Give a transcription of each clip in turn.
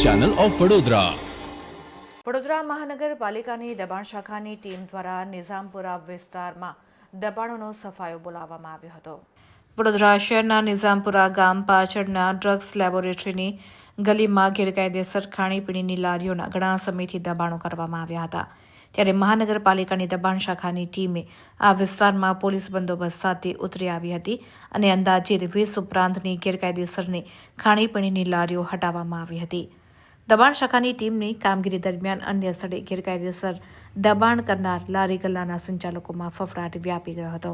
Channel of Vadodara. Vadodara મહાનગરપાલિકાની દબાણ શાખાની ટીમ દ્વારા નિઝામપુરા વિસ્તારમાં દબાણોનો સફાયો બોલાવવામાં આવ્યો હતો। વડોદરા શહેરના નિઝામપુરા ગામ પાછળના ડ્રગ્સ લેબોરેટરીની ગલીમાં ગેરકાયદેસર ખાણીપીણીની લારીઓના ઘણા સમયથી દબાણો કરવામાં આવ્યા હતા। ત્યારે મહાનગરપાલિકાની દબાણ શાખાની ટીમે આ વિસ્તારમાં પોલીસ બંદોબસ્ત સાથે ઉતરી આવી હતી અને અંદાજિત 20 ઉપરાંતની ગેરકાયદેસરની ખાણીપીણીની લારીઓ હટાવવામાં આવી હતી। દબાણ શાખાની ટીમની કામગીરી દરમિયાન અન્ય સ્થળે ગેરકાયદેસર દબાણ કરનાર લારી ગલ્લાના સંચાલકોમાં ફફડાટ વ્યાપી ગયો હતો।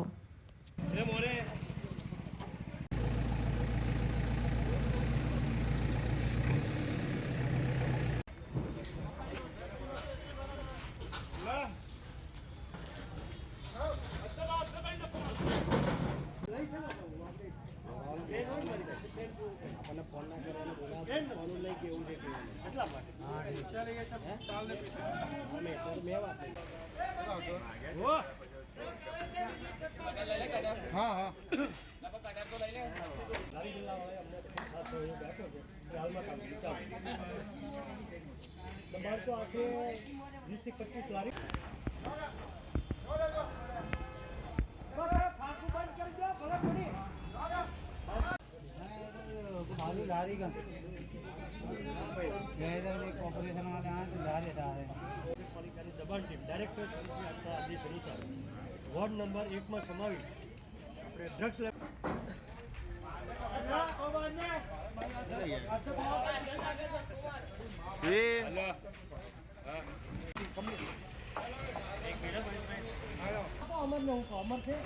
દબાણ ટીમ ડાયરેક્ટર શ્રીના આપણા આદેશ અનુસાર વોર્ડ નંબર 1 માં સમાવી આપણે ડ્રગ્સ લેબ અમર છે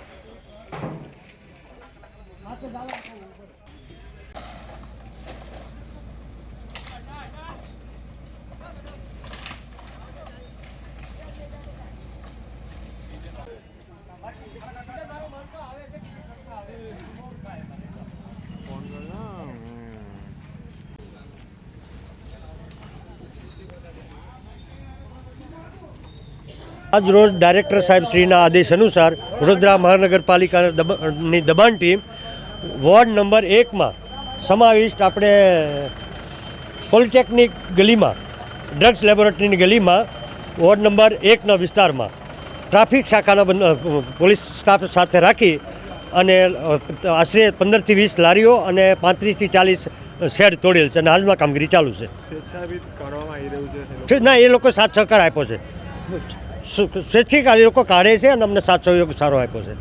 આજ રોજ ડાયરેક્ટર સાહેબ શ્રીના આદેશ અનુસાર વડોદરા મહાનગરપાલિકાની દબાણ ટીમ વોર્ડ નંબર 1 માં સમાવિષ્ટ આપણે પોલિટેકનિક ગલીમાં ડ્રગ્સ લેબોરેટરીની ગલીમાં વોર્ડ નંબર 1ના વિસ્તારમાં ટ્રાફિક શાખાના પોલીસ સ્ટાફ સાથે રાખી અને આશરે 15 થી 20 લારીઓ અને 35 થી 40 શેડ તોડેલ છે અને હાલમાં કામગીરી ચાલુ છે। ના, એ લોકો સાથ સહકાર આપ્યો છે, સ્વૈચ્છિક આ લોકો કાઢે છે અને અમને સાથ સહયોગ સારો આપ્યો છે।